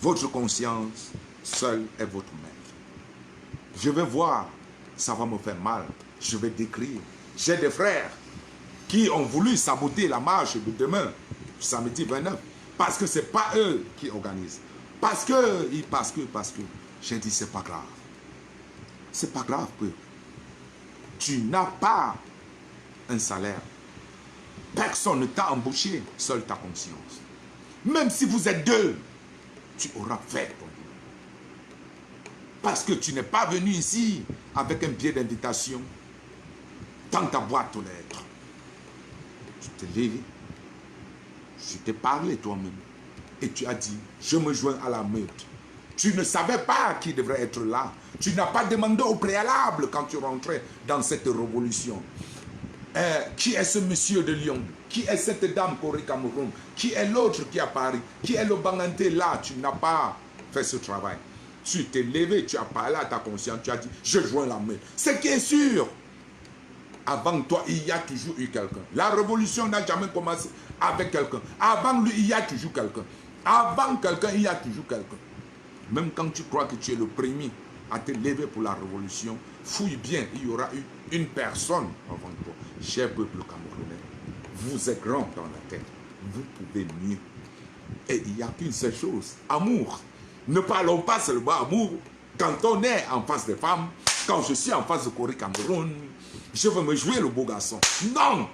Speaker 2: votre conscience seule est votre maître. Je vais voir, ça va me faire mal. Je vais décrire. J'ai des frères qui ont voulu saboter la marche de demain, samedi 29, parce que ce n'est pas eux qui organisent. Parce que, j'ai dit, c'est pas grave. C'est pas grave que tu n'as pas un salaire. Personne ne t'a embauché, seule ta conscience. Même si vous êtes deux, tu auras fait ton boulot. Parce que tu n'es pas venu ici avec un billet d'invitation dans ta boîte aux lettres. Tu t'es levé, je t'ai parlé toi-même et tu as dit, je me joins à la meute. Tu ne savais pas qui devrait être là. Tu n'as pas demandé au préalable quand tu rentrais dans cette révolution. Qui est ce monsieur de Lyon? Qui est cette dame Corée Cameroun? Qui est l'autre qui est à Paris? Qui est le Banganté là? Tu n'as pas fait ce travail. Tu t'es levé, tu as parlé à ta conscience, tu as dit, je joins la main. Ce qui est sûr, avant toi, il y a toujours eu quelqu'un. La révolution n'a jamais commencé avec quelqu'un. Avant lui, il y a toujours quelqu'un. Avant quelqu'un, il y a toujours quelqu'un. Même quand tu crois que tu es le premier à te lever pour la révolution, fouille bien, il y aura eu une personne avant toi. Cher peuple camerounais, vous êtes grand dans la tête, vous pouvez mieux. Et il n'y a qu'une seule chose, amour. Ne parlons pas seulement amour. Quand on est en face des femmes, quand je suis en face de Corée Cameroun, je veux me jouer le beau garçon. Non!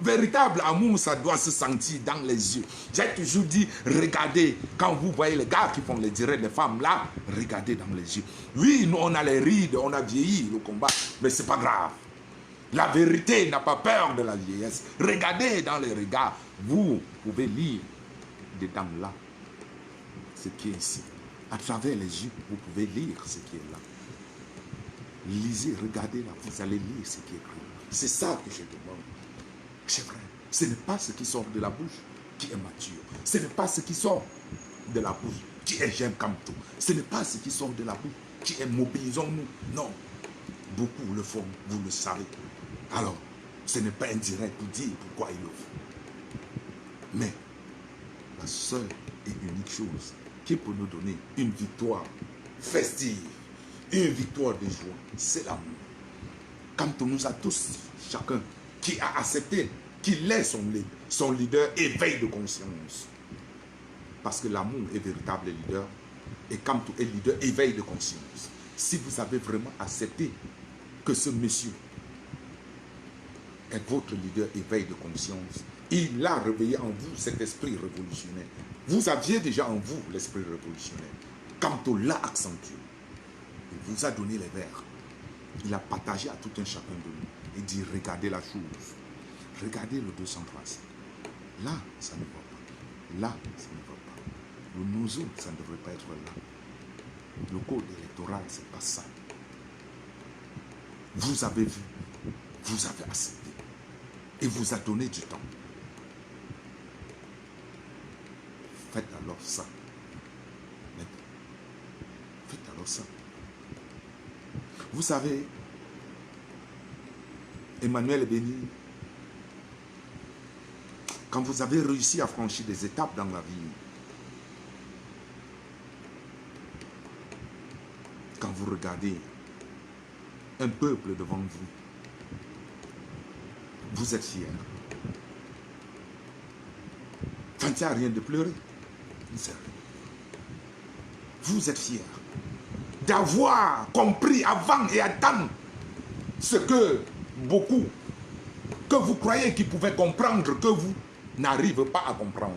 Speaker 2: Véritable amour, ça doit se sentir dans les yeux. J'ai toujours dit, regardez, quand vous voyez les gars qui font les directs des femmes là, regardez dans les yeux. Oui, nous on a les rides, on a vieilli le combat, mais c'est pas grave. La vérité n'a pas peur de la vieillesse. Regardez dans les regards, vous pouvez lire dedans là ce qui est ici. À travers les yeux, vous pouvez lire ce qui est là. Lisez, regardez là, vous allez lire ce qui est écrit. C'est ça que je demande. C'est vrai, ce n'est pas ce qui sort de la bouche qui est mature. Ce n'est pas ce qui sort de la bouche qui est j'aime comme tout. Ce n'est pas ce qui sort de la bouche qui est mobilisons-nous. Non, beaucoup le font, vous le savez. Alors, ce n'est pas indirect pour dire pourquoi ils le font. Mais la seule et unique chose qui peut nous donner une victoire festive, une victoire de joie, c'est l'amour. Quand on nous a tous, chacun, qui a accepté qu'il est son leader, éveil de conscience. Parce que l'amour est véritable leader. Et quand tu es leader, éveil de conscience. Si vous avez vraiment accepté que ce monsieur est votre leader, éveil de conscience, il a réveillé en vous cet esprit révolutionnaire. Vous aviez déjà en vous l'esprit révolutionnaire. Quand on l'a accentué, il vous a donné les verres. Il a partagé à tout un chacun de nous. Et dit, regardez la chose. Regardez le 235. Là, ça ne va pas. Là, ça ne va pas. Le nozo, ça ne devrait pas être là. Le code électoral, c'est pas ça. Vous avez vu. Vous avez accepté. Et vous a donné du temps. Faites alors ça. Faites alors ça. Vous savez, Emmanuel est béni. Quand vous avez réussi à franchir des étapes dans la vie, quand vous regardez un peuple devant vous, vous êtes fiers. Ça ne sert à rien de pleurer. Vous êtes fiers d'avoir compris avant et à temps ce que beaucoup, que vous croyez qu'ils pouvaient comprendre, que vous n'arrivez pas à comprendre.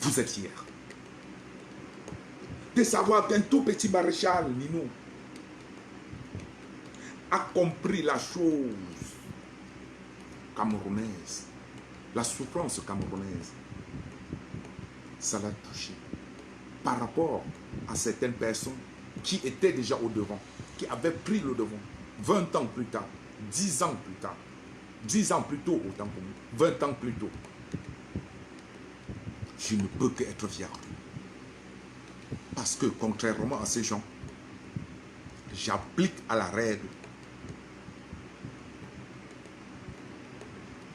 Speaker 2: Vous êtes fiers de savoir qu'un tout petit maréchal Nino a compris la chose camerounaise, la souffrance camerounaise. Ça l'a touché par rapport à certaines personnes qui étaient déjà au devant, qui avaient pris le devant 20 ans plus tard, 10 ans plus tard, 10 ans plus tôt autant pour nous, 20 ans plus tôt. Je ne peux qu'être fier. Parce que contrairement à ces gens, j'applique à la règle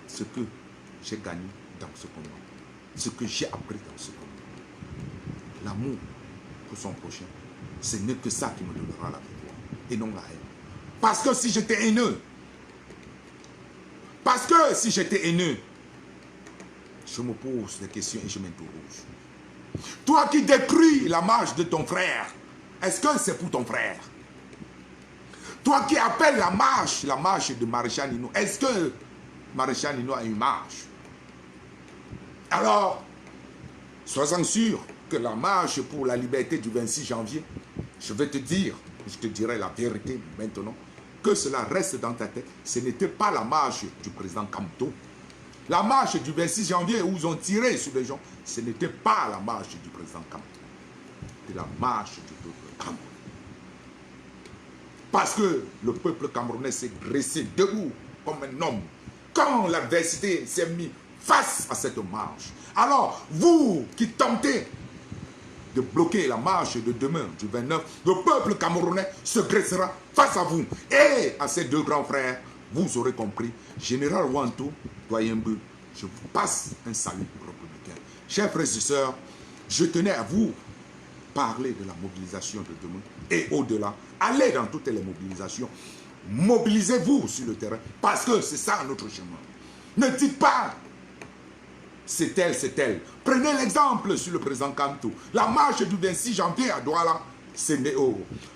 Speaker 2: ce que j'ai gagné dans ce combat, ce que j'ai appris dans ce combat. L'amour pour son prochain, ce n'est que ça qui me donnera la victoire et non la haine. Parce que si j'étais haineux, je me pose des questions et je m'interroge. Toi qui détruis la marche de ton frère, est-ce que c'est pour ton frère? Toi qui appelles la marche de Maréchal Nino, est-ce que Maréchal Nino a une marche? Alors, sois-en sûr que la marche pour la liberté du 26 janvier, je vais te dire, je te dirai la vérité maintenant, que cela reste dans ta tête. Ce n'était pas la marche du président Kamto. La marche du 26 janvier où ils ont tiré sur les gens, ce n'était pas la marche du président Kamto. C'était la marche du peuple camerounais. Parce que le peuple camerounais s'est dressé debout comme un homme quand l'adversité s'est mise face à cette marche. Alors, vous qui tentez de bloquer la marche de demain, du 29, le peuple camerounais se dressera face à vous. Et à ces deux grands frères, vous aurez compris, Général Wantou, Doyenbu, je vous passe un salut républicain. Chers frères et sœurs, je tenais à vous parler de la mobilisation de demain et au-delà. Allez dans toutes les mobilisations. Mobilisez-vous sur le terrain parce que c'est ça notre chemin. Ne dites pas c'est elle, c'est elle. Prenez l'exemple sur le président Kamto. La marche du 26 janvier à Douala,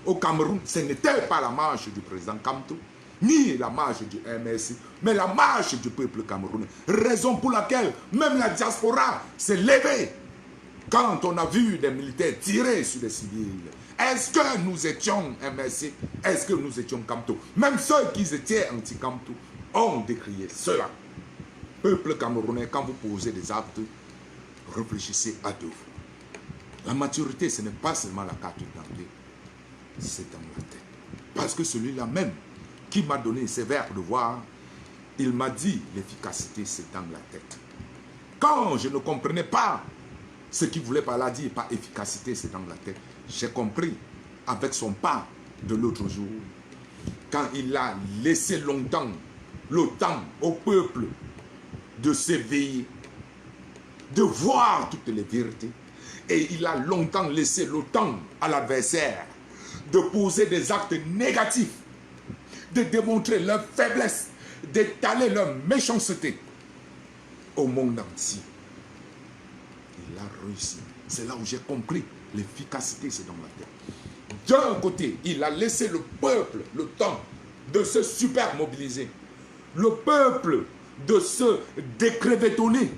Speaker 2: au Cameroun, ce n'était pas la marche du président Kamto, ni la marche du MSI, mais la marche du peuple camerounais. Raison pour laquelle même la diaspora s'est levée quand on a vu des militaires tirer sur les civils. Est-ce que nous étions MSI? Est-ce que nous étions Kamto? Même ceux qui étaient anti-Kamto ont décrié cela. Peuple camerounais, quand vous posez des actes, réfléchissez à deux fois. La maturité, ce n'est pas seulement la carte d'identité, c'est dans la tête. Parce que celui-là même qui m'a donné ses verres de voir, il m'a dit l'efficacité, c'est dans la tête. Quand je ne comprenais pas ce qu'il voulait par là dire, pas efficacité, c'est dans la tête, j'ai compris avec son pas de l'autre jour, quand il a laissé longtemps le temps au peuple de s'éveiller, de voir toutes les vérités. Et il a longtemps laissé le temps à l'adversaire de poser des actes négatifs, de démontrer leur faiblesse, d'étaler leur méchanceté au monde entier. Il a réussi. C'est là où j'ai compris l'efficacité, c'est dans la tête. D'un côté, il a laissé le peuple le temps de se super mobiliser. Le peuple de se décrévetonner,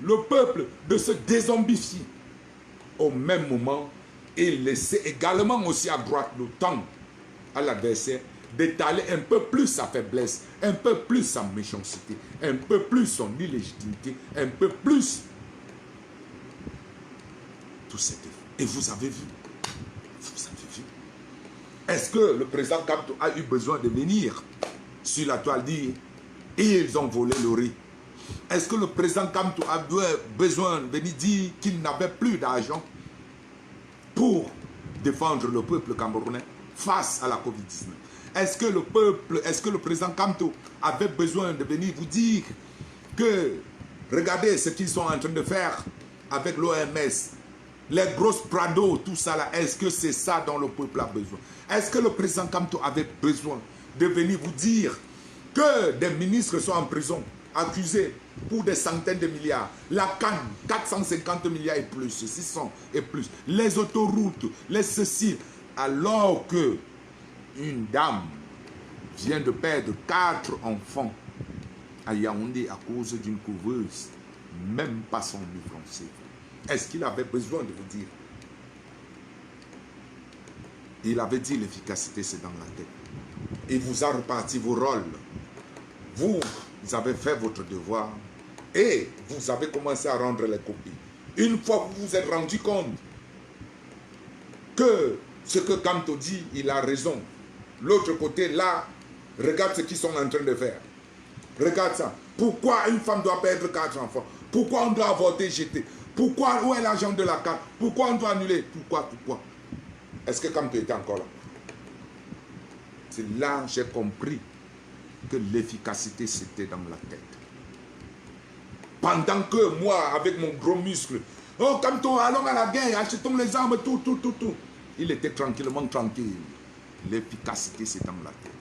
Speaker 2: le peuple de se dézombifier. Au même moment, il laissait également aussi à droite le temps à l'adversaire d'étaler un peu plus sa faiblesse, un peu plus sa méchanceté, un peu plus son illégitimité, un peu plus tout cet effet. Et vous avez vu, est-ce que le président Kamto a eu besoin de venir sur la toile dire ils ont volé le riz? Est-ce que le président Kamto a besoin de venir dire qu'il n'avait plus d'argent pour défendre le peuple camerounais face à la Covid-19? Est-ce que le président Kamto avait besoin de venir vous dire que regardez ce qu'ils sont en train de faire avec l'OMS, les grosses Prado, tout ça là, est-ce que c'est ça dont le peuple a besoin? Est-ce que le président Kamto avait besoin de venir vous dire que des ministres sont en prison, accusés pour des centaines de milliards, la canne, 450 milliards et plus, 600 et plus, les autoroutes, les ceci, alors que une dame vient de perdre 4 enfants à Yaoundé à cause d'une couveuse, même pas 100 000 francs CFA. Est-ce qu'il avait besoin de vous dire? Il avait dit l'efficacité, c'est dans la tête. Il vous a reparti vos rôles. Vous avez fait votre devoir et vous avez commencé à rendre les copies. Une fois que vous vous êtes rendu compte que ce que Kamto dit, il a raison. L'autre côté, là, regarde ce qu'ils sont en train de faire. Regarde ça. Pourquoi une femme doit perdre 4 enfants? Pourquoi on doit avorter, jeter? Pourquoi, où est l'argent de la carte? Pourquoi on doit annuler? Pourquoi? Est-ce que Kamto était encore là? C'est là que j'ai compris que l'efficacité, c'était dans la tête. Pendant que moi, avec mon gros muscle, oh Kamto, allons à la guerre, achetons les armes, tout. Il était tranquillement tranquille. L'efficacité, c'est dans la tête.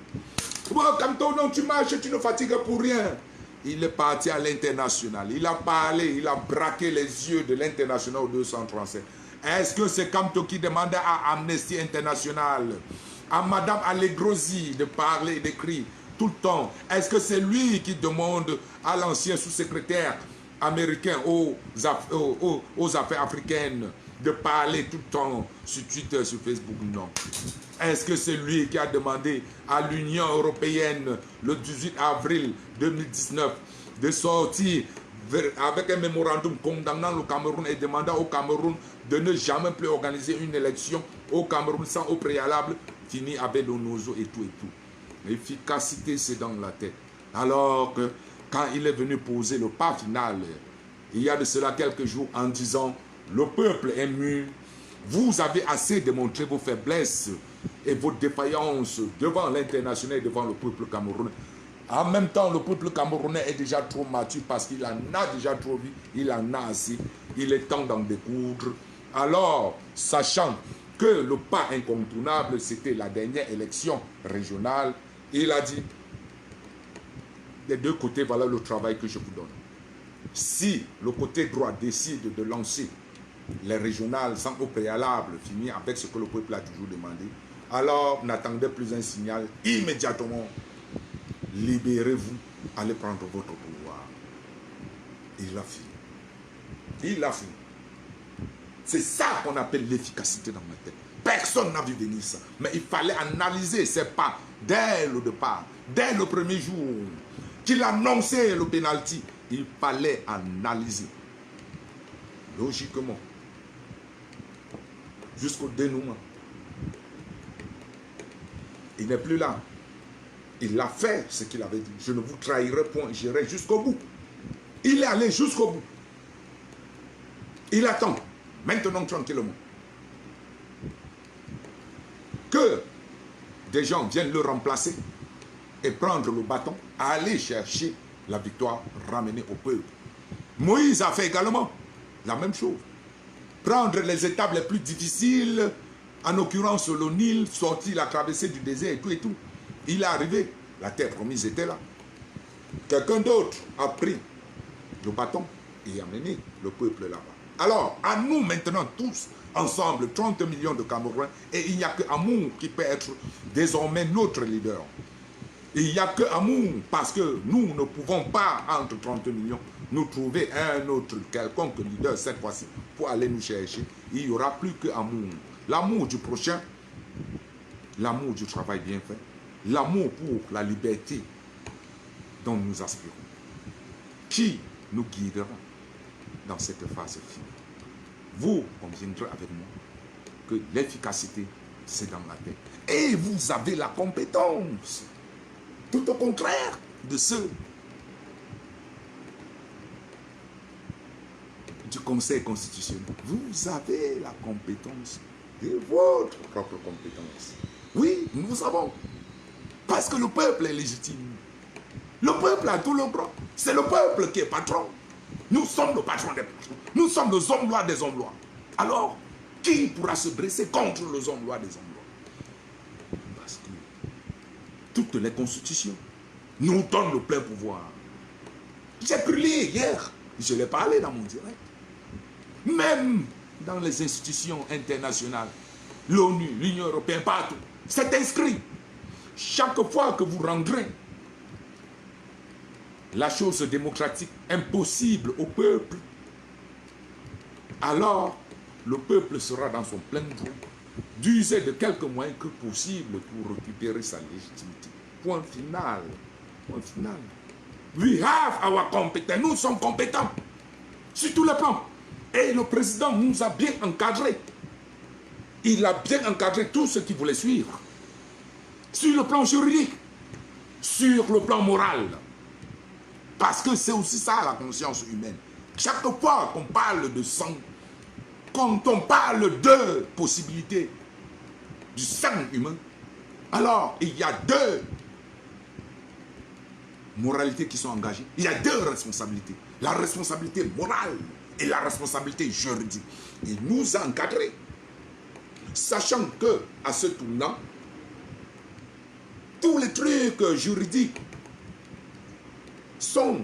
Speaker 2: Oh Kamto, non, tu marches, tu ne fatigues pour rien. Il est parti à l'international. Il a parlé, il a braqué les yeux de l'international au 237. Est-ce que c'est Kamto qui demandait à Amnesty International, à Madame Allegrosi de parler et d'écrire tout le temps? Est-ce que c'est lui qui demande à l'ancien sous-secrétaire américain aux affaires africaines de parler tout le temps sur Twitter, sur Facebook, non. Est-ce que c'est lui qui a demandé à l'Union européenne le 18 avril 2019 de sortir avec un mémorandum condamnant le Cameroun et demandant au Cameroun de ne jamais plus organiser une élection au Cameroun sans au préalable finir avec Donoso et tout et tout. L'efficacité, c'est dans la tête. Alors que quand il est venu poser le pas final, il y a de cela quelques jours en disant le peuple est mûr, vous avez assez démontré vos faiblesses et vos défaillances devant l'international et devant le peuple camerounais. En même temps, le peuple camerounais est déjà trop mature parce qu'il en a déjà trop vu, il en a assez, il est temps d'en découdre. Alors, sachant que le pas incontournable, c'était la dernière élection régionale, il a dit, des deux côtés, voilà le travail que je vous donne. Si le côté droit décide de lancer les régionales sans au préalable finir avec ce que le peuple a toujours demandé, alors n'attendez plus un signal, immédiatement, libérez-vous, allez prendre votre pouvoir. Il a fini. Il a fini. C'est ça qu'on appelle l'efficacité dans ma tête. Personne n'a vu venir ça. Mais il fallait analyser ces pas dès le départ, dès le premier jour qu'il annonçait le pénalty. Il fallait analyser. Logiquement. Jusqu'au dénouement. Il n'est plus là. Il a fait ce qu'il avait dit. Je ne vous trahirai point, j'irai jusqu'au bout. Il est allé jusqu'au bout. Il attend, maintenant tranquillement, que des gens viennent le remplacer et prendre le bâton, aller chercher la victoire ramenée au peuple. Moïse a fait également la même chose. Prendre les étapes les plus difficiles, en l'occurrence le Nil, sortir la traversée du désert et tout et tout. Il est arrivé, la terre promise était là. Quelqu'un d'autre a pris le bâton et a mené le peuple là-bas. Alors, à nous maintenant tous, ensemble, 30 millions de Camerounais, et il n'y a que Amour qui peut être désormais notre leader. Il n'y a que Amour, parce que nous ne pouvons pas, entre 30 millions, nous trouver un autre quelconque leader cette fois-ci pour aller nous chercher. Il n'y aura plus que Amour. L'amour du prochain, l'amour du travail bien fait, l'amour pour la liberté dont nous aspirons. Qui nous guidera dans cette phase finale? Vous conviendrez avec moi que l'efficacité, c'est dans la tête. Et vous avez la compétence. Tout au contraire de ceux du Conseil constitutionnel. Vous avez la compétence de votre propre compétence. Oui, nous avons. Parce que le peuple est légitime. Le peuple a tout le droit. C'est le peuple qui est patron. Nous sommes le patron des patrons. Nous sommes les hommes-lois des hommes-lois. Alors, qui pourra se dresser contre les hommes-lois des hommes-lois? Parce que toutes les constitutions nous donnent le plein pouvoir. J'ai pu lire hier, je l'ai parlé dans mon direct. Même dans les institutions internationales, l'ONU, l'Union européenne, partout, c'est inscrit. Chaque fois que vous rendrez la chose démocratique impossible au peuple, alors le peuple sera dans son plein droit d'user de quelques moyens que possible pour récupérer sa légitimité. Point final. Point final. We have our competence. Nous sommes compétents sur tous les plans. Et le président nous a bien encadrés. Il a bien encadré tous ceux qui voulaient suivre. Sur le plan juridique, sur le plan moral. Parce que c'est aussi ça la conscience humaine. Chaque fois qu'on parle de sang, quand on parle de possibilités du sang humain, alors il y a deux moralités qui sont engagées. Il y a deux responsabilités. La responsabilité morale et la responsabilité juridique. Il nous a encadrés. Sachant que, à ce tournant, tous les trucs juridiques sont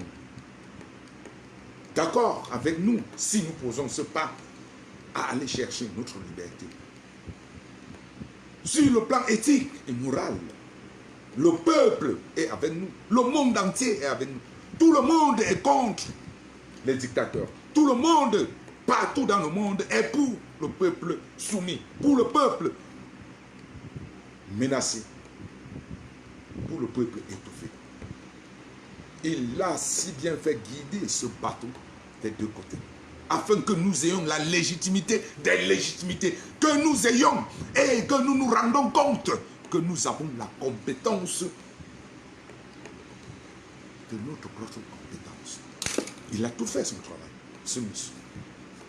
Speaker 2: d'accord avec nous si nous posons ce pas à aller chercher notre liberté. Sur le plan éthique et moral, le peuple est avec nous. Le monde entier est avec nous. Tout le monde est contre les dictateurs. Tout le monde, partout dans le monde, est pour le peuple soumis, pour le peuple menacé, pour le peuple étouffé. Il a si bien fait guider ce bateau des deux côtés, afin que nous ayons la légitimité des légitimités, que nous ayons et que nous nous rendons compte que nous avons la compétence de notre propre compétence. Il a tout fait son travail, ce monsieur.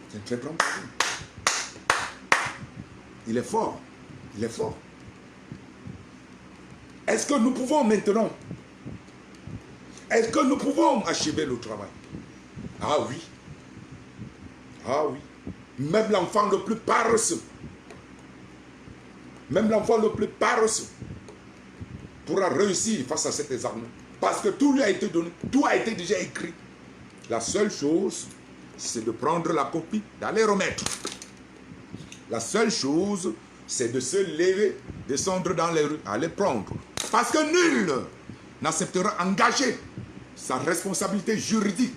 Speaker 2: C'est un très grand patron. Il est fort, il est fort. Est-ce que nous pouvons maintenant, est-ce que nous pouvons achever le travail? Ah oui. Ah oui. Même l'enfant le plus paresseux, même l'enfant le plus paresseux pourra réussir face à cet examen. Parce que tout lui a été donné, tout a été déjà écrit. La seule chose, c'est de prendre la copie, d'aller remettre. La seule chose, c'est de se lever, descendre dans les rues, aller prendre. Parce que nul n'acceptera engager sa responsabilité juridique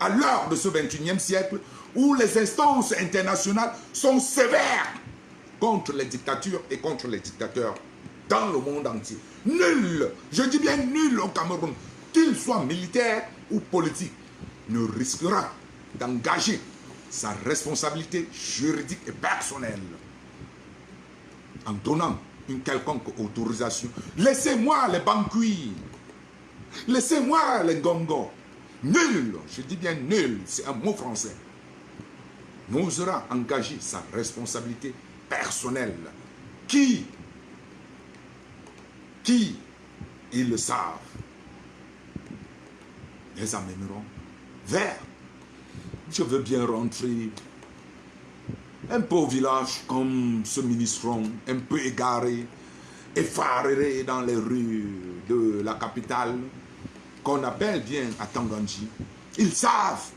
Speaker 2: à l'heure de ce 21e siècle où les instances internationales sont sévères contre les dictatures et contre les dictateurs dans le monde entier. Nul, je dis bien nul au Cameroun, qu'il soit militaire ou politique, ne risquera d'engager sa responsabilité juridique et personnelle en donnant une quelconque autorisation. Laissez-moi les banquis, laissez-moi les gongos. Nul, je dis bien nul, c'est un mot français, n'osera engager sa responsabilité personnelle. Qui, ils le savent, les amèneront vers. Je veux bien rentrer un peu au village comme ce ministron, un peu égaré, effaré dans les rues de la capitale, qu'on appelle bien à Tanganji. Ils savent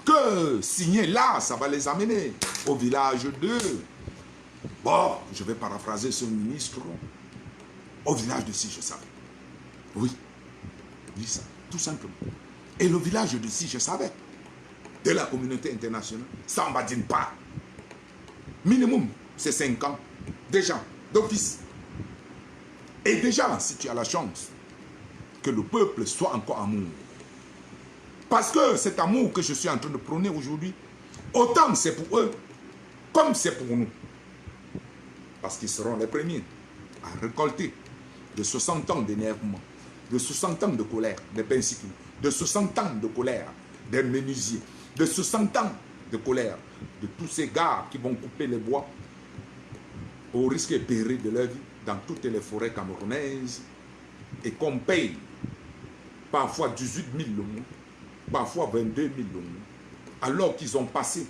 Speaker 2: que signer là, ça va les amener au village de... Bon, je vais paraphraser ce ministre. Au village de Si, je savais. Oui, oui, ça, tout simplement. Et le village de Si, je savais, de la communauté internationale, ça ne badine pas. Minimum, c'est 5 ans, déjà, d'office. Et déjà, si tu as la chance que le peuple soit encore amour. Parce que cet amour que je suis en train de prôner aujourd'hui, autant c'est pour eux, comme c'est pour nous. Parce qu'ils seront les premiers à récolter de 60 ans d'énervement, de 60 ans de colère des pensicules, de 60 ans de colère des menuisiers, de 60 ans de colère de tous ces gars qui vont couper les bois au risque et péril de leur vie dans toutes les forêts camerounaises et qu'on paye parfois 18 000 le mois, parfois 22 000 le mois, alors qu'ils ont passé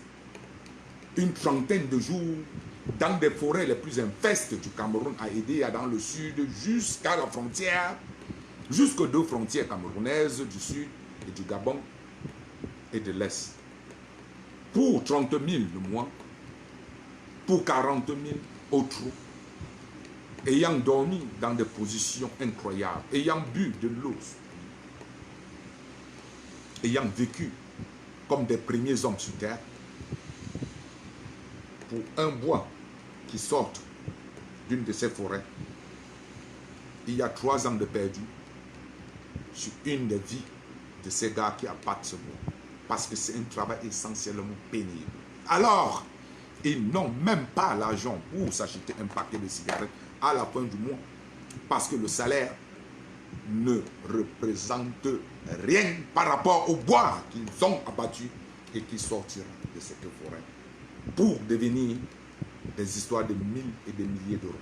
Speaker 2: une trentaine de jours dans des forêts les plus infestes du Cameroun à aider dans le sud jusqu'à la frontière, jusqu'aux 2 frontières camerounaises du sud et du Gabon et de l'Est. Pour 30 000 le mois, pour 40 000 autres, ayant dormi dans des positions incroyables, ayant bu de l'eau, ayant vécu comme des premiers hommes sur terre, pour un bois qui sort d'une de ces forêts, il y a 3 ans de perdu sur une des vies de ces gars qui abattent ce bois. Parce que c'est un travail essentiellement pénible. Alors, ils n'ont même pas l'argent pour s'acheter un paquet de cigarettes à la fin du mois. Parce que le salaire ne représente rien par rapport au bois qu'ils ont abattu et qui sortira de cette forêt pour devenir des histoires de 1000 et des milliers d'euros.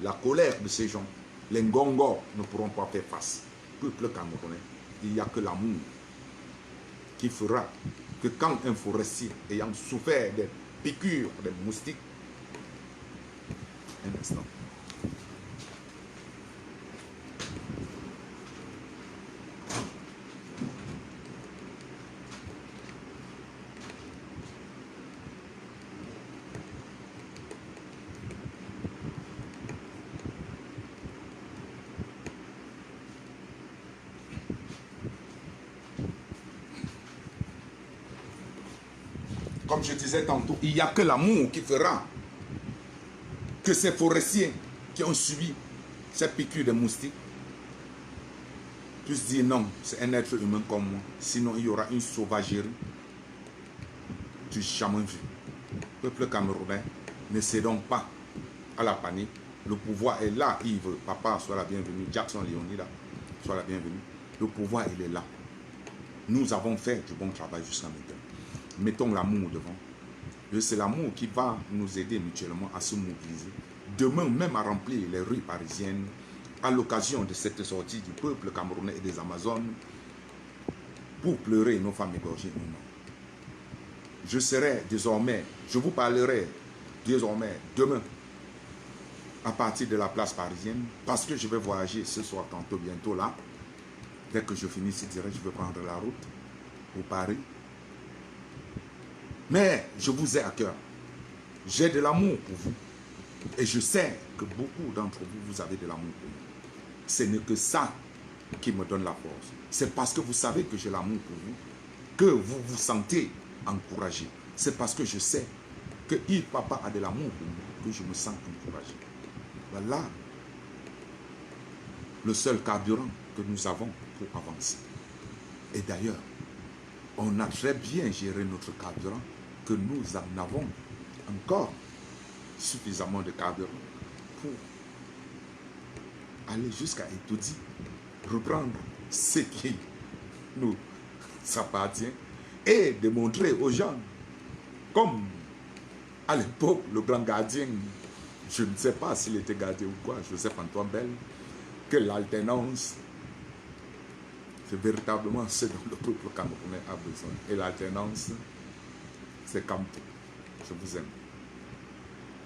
Speaker 2: La colère de ces gens, les Ngongos ne pourront pas faire face. Peuple camerounais, il n'y a que l'amour qui fera que quand un forestier ayant souffert des piqûres des moustiques, un instant, Comme je disais tantôt, il n'y a que l'amour qui fera que ces forestiers qui ont subi ces piqûres de moustiques puissent dire non, c'est un être humain comme moi. Sinon, il y aura une sauvagerie du jamais vu. Peuple camerounais, ne cédons pas à la panique. Le pouvoir est là, Yves. Papa, sois la bienvenue. Jackson Leonida, sois la bienvenue. Le pouvoir, il est là. Nous avons fait du bon travail jusqu'à maintenant. Mettons l'amour devant. C'est l'amour qui va nous aider mutuellement à se mobiliser. Demain, même à remplir les rues parisiennes, à l'occasion de cette sortie du peuple camerounais et des Amazones, pour pleurer nos femmes égorgées. Non. Je serai désormais, je vous parlerai désormais demain, à partir de la place parisienne, parce que je vais voyager ce soir tantôt, bientôt là. Dès que je finis ici, je vais prendre la route pour Paris. Mais je vous ai à cœur. J'ai de l'amour pour vous. Et je sais que beaucoup d'entre vous, vous avez de l'amour pour moi. Ce n'est que ça qui me donne la force. C'est parce que vous savez que j'ai l'amour pour vous, que vous vous sentez encouragé. C'est parce que je sais que Yves Papa a de l'amour pour moi, que je me sens encouragé. Voilà le seul carburant que nous avons pour avancer. Et d'ailleurs, on a très bien géré notre carburant, que nous en avons encore suffisamment de carburant pour aller jusqu'à Etoudi, reprendre ce qui nous appartient et démontrer aux gens, comme à l'époque le grand gardien, je ne sais pas s'il était gardien ou quoi, Joseph-Antoine Bell, que l'alternance, c'est véritablement ce dont le peuple camerounais a besoin. Et l'alternance, c'est comme tout. Je vous aime.